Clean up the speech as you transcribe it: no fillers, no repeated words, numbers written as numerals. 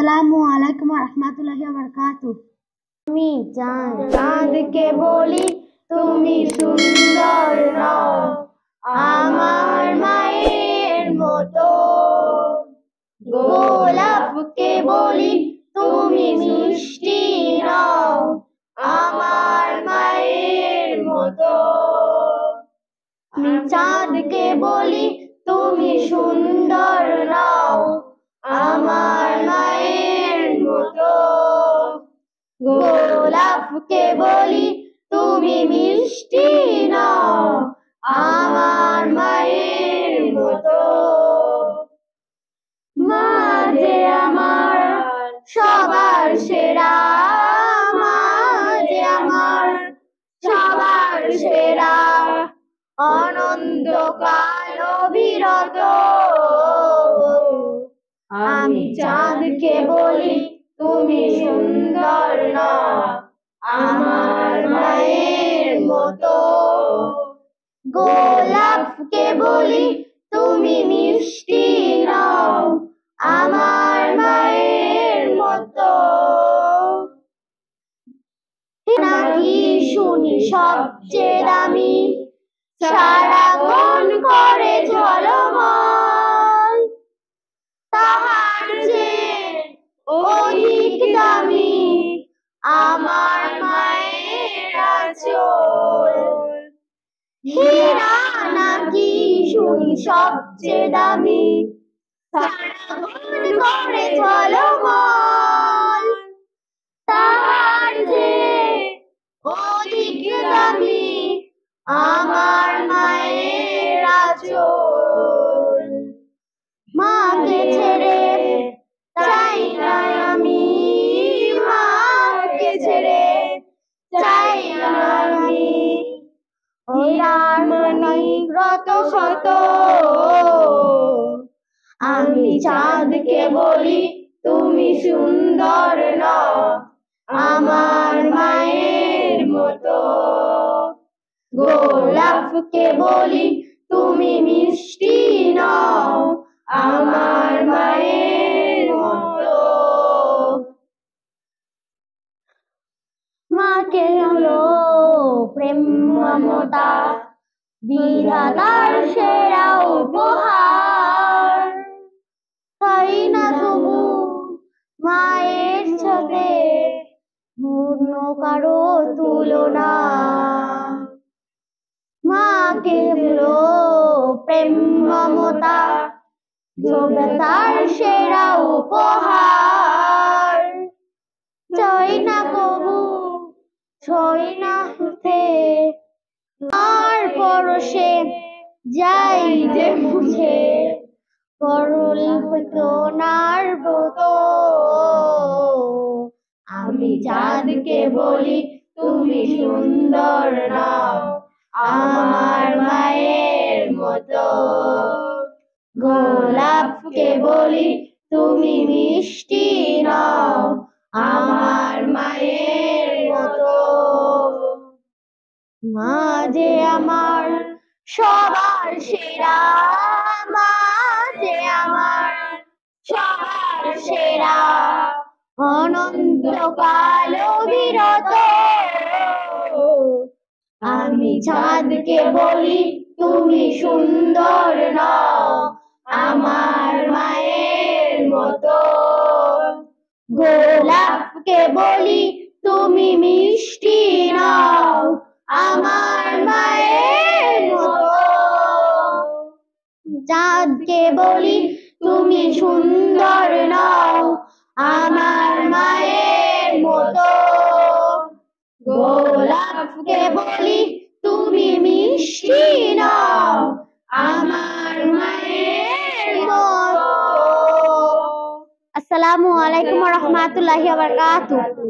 আসসালামু আলাইকুম ওয়া রাহমাতুল্লাহি ওয়া বারাকাতুহু। আমি চাঁদকে বলি তুমি সুন্দর নও আমার মায়ের মতো, গোলাপকে বলি তুমি মিষ্টি নও আমার মায়ের মতো। আমি চাঁদকে বলি তুমি সুন্দর নও আমার মায়ের মতো, গোলাপকে বলি তুমি মিষ্টি নও আমার মায়ের মতো। মা যে আমার সবার সেরা, মা যে আমার সবার সেরা, অনন্তকাল অবিরত। আমি চাঁদকে বলি তুমি সুন্দর নও আমার মায়ের মতো, গোলাপকে বলি তুমি মিষ্টি নও আমার মায়ের মতো। নাকি শুনি সবচেয়ে দামি, সারাক্ষণ করে ঝলমল, তাহার চেয়ে অধিক দামি আমার মায়ের আঁচল। হীরা নাকি শুনি সবচেয়ে দামি, সারাক্ষণ করে ঝলমল, তাহার চেয়ে অধিক দামি আমার মায়ের আঁচল। মাকে ছেড়ে চাই না আমি, মাকে ছেড়ে চাই না আমি, রত শত। আমি চাঁদকে বলি তুমি সুন্দর নও আমার মায়ের মতো, গোলাপকে বলি তুমি মিষ্টি নও আমার মায়ের মতো। মাকে হলো প্রেম মমতা বিধাতার সেরা উপহার, তাই না তবু মায়ের সাথে অন্য কারো তুলনা। মাকে হলো প্রেম মমতা বিধাতার সেরা উপহার, চাই না কবু ছয় না হতে আর পরশে যাই যে মুছে, করল হতো নার মতো। আমি চাঁদকে বলি তুমি সুন্দর নও আমার মায়ের মতো, গোলাপকে বলি তুমি মিষ্টি নও আমার মায়ের মতো। মা যে আমার সবার সেরা, মা যে আমার সবার সেরা, অনন্তকাল অবিরত। আমি চাঁদকে বলি তুমি সুন্দর নও আমার মায়ের মতো, গোলাপকে বলি তুমি মিষ্টি নও আমার মায়ের মতো। চাঁদকে বলি তুমি সুন্দর নও আমার মায়ের মতো, গোলাপকে বলি তুমি মিষ্টি নও আমার মায়ের মতো। আসসালামু আলাইকুম ওয়া রাহমাতুল্লাহি ওয়া বারাকাতুহু।